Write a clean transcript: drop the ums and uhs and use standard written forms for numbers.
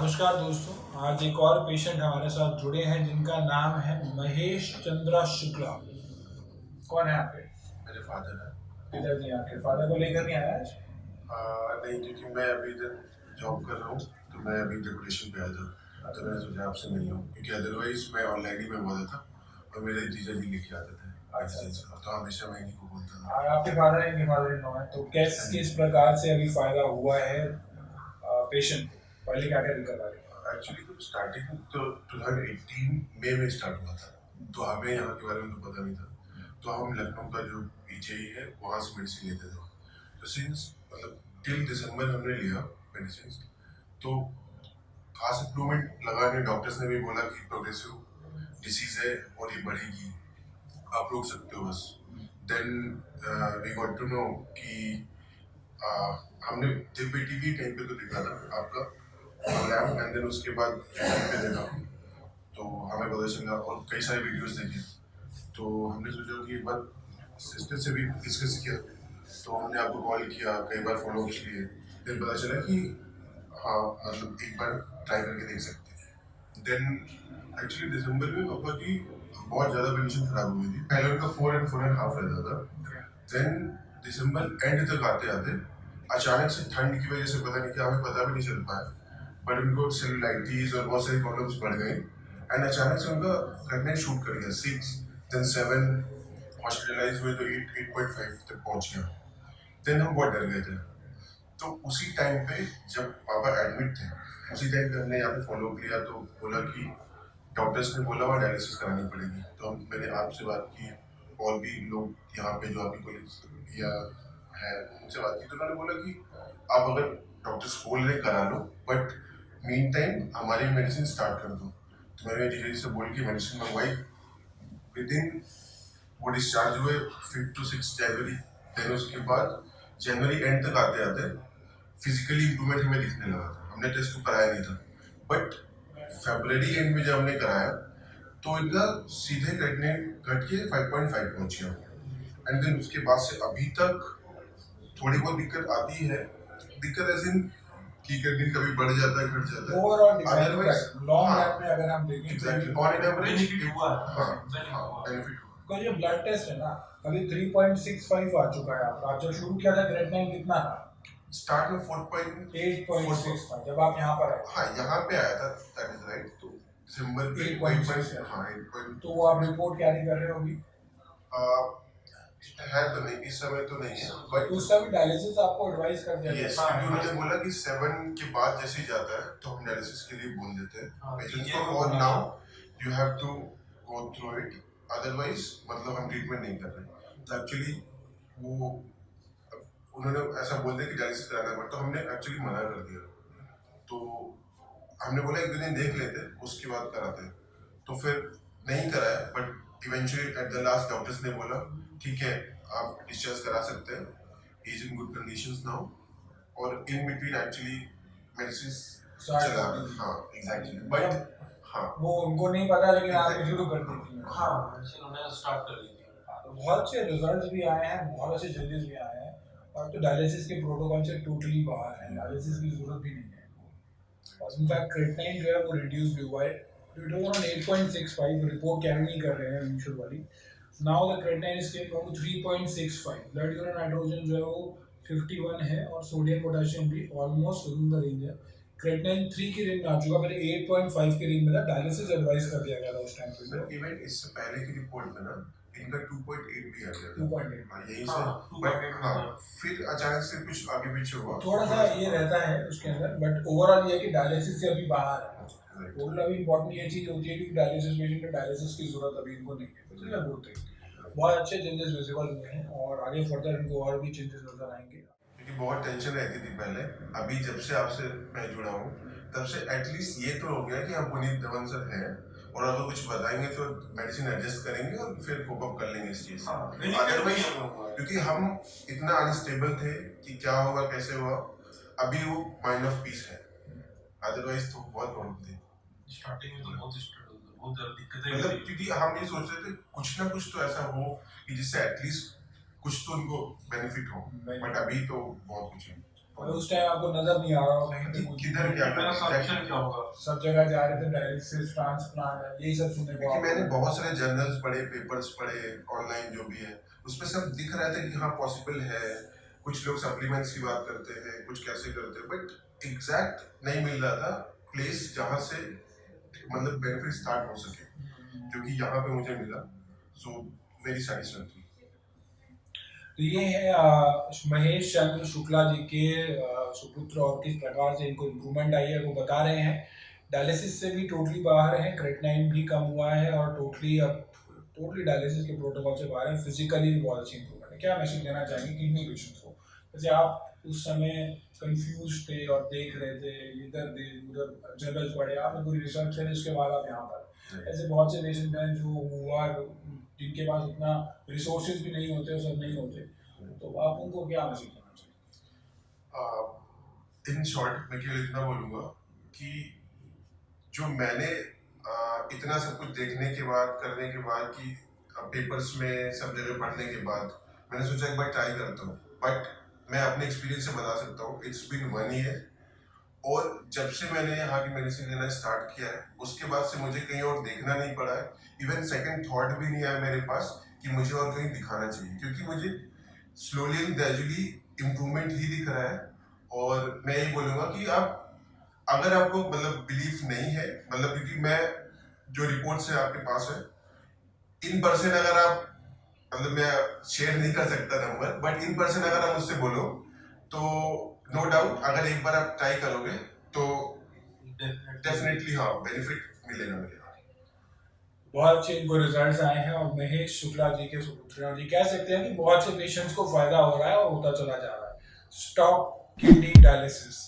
नमस्कार दोस्तों, आज एक और पेशेंट हमारे साथ जुड़े हैं जिनका नाम है महेश चंद्रा शुक्ला। कौन है आपके? मेरे फादर है। पिताजी आपके फादर को लेकर नहीं आया आज? नहीं, क्योंकि मैं अभी इधर जॉब कर रहा हूँ, तो मैं अभी डेकोरेशन पे आया था, तो मैंने सोचा आपसे मिल लूँ, क्योंकि अदरवाइज मैं ऑनलाइन ही में बोला था और मेरे जीजा जी लेके आते थे। तो हमेशा मैं इन्हीं को बोलता था। और आपके फादर इनके फादर इन लॉ हैं, तो किस प्रकार से अभी फायदा हुआ है पेशेंट को? पहले क्या क्या दिक्कत आ रही है? एक्चुअली तो स्टार्टिंग तो 2018 मई में स्टार्ट हुआ था, तो हमें यहाँ के बारे में तो पता नहीं था, तो हम लखनऊ का जो पीजीआई है वहाँ से मेडिसिन लेते थे। तो सिंस मतलब टिल दिसंबर हमने लिया मेडिसिन, तो खास इम्प्रूवमेंट लगा नहीं। डॉक्टर्स ने भी बोला कि प्रोग्रेसिव डिसीज है और ये बढ़ेगी, आप रोक सकते हो बस। Then we got to know कि हमने दिव्य टीवी कहीं पे तो दिखा था आपका लैब, एंड देन उसके बाद यूट्यूब पे देखा, तो हमें पता चला और कई सारे वीडियोस देखे, तो हमने सोचा कि एक बार सिस्टर से भी डिस्कस किया, तो हमने आपको कॉल किया, कई बार फॉलोअप्स लिए, फिर पता चला कि हाँ मतलब एक बार ट्राई करके देख सकते हैं। देन एक्चुअली दिसंबर में पापा की बहुत ज़्यादा कंडीशन खराब हुई थी। पहले उनका 4 and 4.5 रहता था, देन दिसंबर एंड तक आते आते अचानक से ठंड की वजह से पता नहीं क्या, हमें पता भी नहीं चल पाया, बट उनको सेलुलाइटिस और बहुत सारी प्रॉब्लम्स बढ़ गई, एंड अचानक से उनका प्रेगनेंट शूट कर गया 6, देन 7, हॉस्पिटलाइज हुए तो 8.5 तक पहुंच गया। देन हम बहुत डर गए थे, तो उसी टाइम पे जब पापा एडमिट थे, उसी टाइम पे हमने यहाँ पे फॉलो किया, तो बोला कि डॉक्टर्स ने बोला वहाँ डायलिसिस करानी पड़ेगी। तो मैंने आपसे बात की और भी लोग यहाँ पे जो आपकी कोलिग्स या है उनसे बात की, तो उन्होंने बोला कि आप अगर डॉक्टर्स बोल रहे करा लो, बट मीन टाइम हमारी मेडिसिन स्टार्ट कर दो। तो मैंने जीजा जी से बोल के मेडिसिन मंगवाई, विद इन वो डिस्चार्ज हुए 5 to 6 जनवरी। देन उसके बाद जनवरी एंड तक आते आते फिजिकली इम्प्रूवमेंट हमें दिखने लगा था। हमने टेस्ट तो कराया नहीं था, बट फरवरी एंड में जब हमने कराया तो इनका सीधे क्रेटिनिन घट के 5.5 पहुंच गया, एंड देन उसके बाद से अभी तक थोड़ी बहुत दिक्कत आती है। दिक्कत ऐसे कि क्रेटिनिन कभी बढ़ जाता है, घट जाता है, ओवरऑल अदरवाइज लॉन्ग रन में अगर हम देखें exactly on an average benefit हुआ है। बेनिफिट हुआ। तो ये ब्लड टेस्ट है ना, अभी 3.65 आ चुका है आपका। जब शुरू किया था क्रेटिनिन कितना था? स्टार्ट में 4.8 था जब आप यहाँ पर आए। हाँ, यहाँ पे आया था, दैट इज राइट। तो दिसंबर पे 8.6 हाँ 8. तो वो आप रिपोर्ट कैरी कर रहे हो अभी? है तो नहीं, इस समय तो नहीं है, बट उस समय डायलिसिस आपको एडवाइस कर दिया यस, क्योंकि उन्होंने बोला कि 7 के बाद जैसे ही जाता है तो हम डायलिसिस के लिए बोल देते हैं पेशेंट्स को, और now you have to go through it, otherwise मतलब हम ट्रीटमेंट नहीं कर रहे। तो एक्चुअली वो उन्होंने ऐसा बोल दिया कि डायलिसिस कराना पड़ता, तो हमने एक्चुअली मना कर दिया। तो हमने बोला एक दिन देख लेते उसके बाद कराते, तो फिर नहीं कराया, but eventually at the last doctors ने बोला ठीक है आप डिस्चार्ज करा सकते हैं, is in good conditions now, और इन बिटवीन एक्चुअली मेडिसिन चला। हाँ एग्जैक्टली, बट हाँ वो उनको नहीं पता, लेकिन आपने शुरू कर दी थी। हाँ उन्होंने स्टार्ट कर दी थी। बहुत अच्छे रिजल्ट्स भी आए हैं, बहुत अच्छे चेंजेस भी आए हैं, और तो डायलिसिस के प्रोटोकॉल से टोटली बाहर है, डायलिसिस की जरूरत भी नहीं है। और इनफैक्ट क्रेटिनिन जो है वो रिड्यूस भी हुआ है, it was on 8.65, report carry नहीं कर रहे हैं इनिशियल वाली। Now the creatinine is came down to 3.65, blood urine nitrogen जो है वो 51 है, और सोडियम पोटेशियम भी almost within the range है। क्रेटिनिन 3 की रेंज में आ चुका, पहले 8.5 की रेंज में था, डायलिसिस एडवाइस कर दिया गया था उस टाइम पे। इवन इससे पहले की रिपोर्ट में ना इनका 2.8 भी आ गया था। 2.8 हाँ यही से, बट हाँ फिर अचानक से कुछ आगे पीछे हुआ, थोड़ा सा ये रहता है उसके अंदर, बट ओवरऑल ये कि डायलिसिस से अभी बाहर है। ओवरऑल अभी इम्पोर्टेंट ये चीज़ होती है कि डायलिसिस पेशेंट में डायलिसिस की जरूरत अभी इनको नहीं है, तो बोलते हैं बहुत अच्छे चेंजेस विजिबल हुए हैं, और आगे फर्दर इनको और भी चेंजेस नजर आएंगे। क्योंकि बहुत टेंशन रहती थी पहले, अभी जब से आपसे मैं जुड़ा हूँ तब से एटलीस्ट ये तो हो गया कि हम पुनीत धवन सर हैं, और अगर कुछ बताएंगे तो मेडिसिन एडजस्ट करेंगे और फिर कोप अप कर लेंगे इस चीज से। अदरवाइज क्योंकि हम इतना अनस्टेबल थे कि क्या होगा कैसे हुआ, अभी वो माइंड ऑफ पीस है, अदरवाइज तो बहुत प्रॉब्लम थी स्टार्टिंग में। तो बहुत दिक्कतें मतलब क्योंकि हम ये सोच रहे थे कुछ ना कुछ तो ऐसा हो कि जिससे एटलीस्ट कुछ तो उनको बेनिफिट हो, बट अभी तो बहुत कुछ है। और उस टाइम आपको नजर नहीं आ रहा होगा कहीं पे किधर क्या मेरा सॉल्यूशन क्या होगा? सब जगह जा रहे थे डायलिसिस ट्रांसप्लांट यही सब सुनने को क्योंकि मैंने बहुत सारे जर्नल्स पढ़े, पेपर्स पढ़े, ऑनलाइन जो भी है उसमें सब दिख रहा था कि हाँ पॉसिबल है। कुछ लोग सप्लीमेंट्स की बात करते हैं, कुछ कैसे करते हैं, बट एग्जैक्ट नहीं मिल रहा था प्लेस जहाँ से मतलब बेनिफिट स्टार्ट हो सके, जो कि यहाँ पे मुझे मिला। So very satisfactory. तो ये है महेश चंद्र शुक्ला जी के सुपुत्र और किस प्रकार से इनको इम्प्रूवमेंट आई है वो बता रहे हैं। डायलिसिस से भी टोटली बाहर है, क्रेटिनाइन भी कम हुआ है और टोटली डायलिसिस के प्रोटोकॉल से बाहर है। फिजिकली भी बहुत अच्छी इम्प्रूवमेंट है। क्या मैसेज देना चाहेंगे किडनी पेशेंट्स को? जैसे आप उस समय कंफ्यूज थे और देख रहे थे, इधर उधर जर्नल्स पढ़े, आपने पूरी रिसर्च करी, उसके बाद आप यहाँ पर ऐसे बहुत से पेशेंट हैं जो हुआ जिनके पास इतना रिसोर्सेज भी नहीं होते, सब नहीं होते, तो आप उनको क्या मैसेज देना चाहिए? इन शॉर्ट मैं केवल इतना बोलूँगा कि जो मैंने इतना सब कुछ देखने के बाद, करने के बाद, कि पेपर्स में सब जगह पढ़ने के बाद मैंने सोचा एक बार ट्राई करता हूँ। बट मैं अपने एक्सपीरियंस से बता सकता हूँ, इट्स बीन 1 ईयर, और जब से मैंने यहाँ की मेडिसिन लेना स्टार्ट किया है उसके बाद से मुझे कहीं और देखना नहीं पड़ा है। इवन सेकंड थॉट भी नहीं आया मेरे पास कि मुझे और कहीं दिखाना चाहिए, क्योंकि मुझे स्लोली एंड ग्रेजुअली इम्प्रूवमेंट ही दिख रहा है। और मैं यही बोलूँगा कि आप अगर आपको मतलब बिलीफ नहीं है, मतलब क्योंकि मैं जो रिपोर्ट्स है आपके पास है, इन पर्सन अगर आप मतलब मैं शेयर नहीं कर सकता नंबर, बट इन पर्सन अगर आप मुझसे बोलो तो नो डाउट अगर एक बार आप ट्राई करोगे तो डेफिनेटली हाँ बेनिफिट मिलेगा मिलेगा। बहुत अच्छे इनको रिजल्ट्स आए हैं और महेश शुक्ला जी के सुपुत्र जी कह सकते हैं कि बहुत से पेशेंट्स को फायदा हो रहा है और होता चला जा रहा है। Stop kidney dialysis.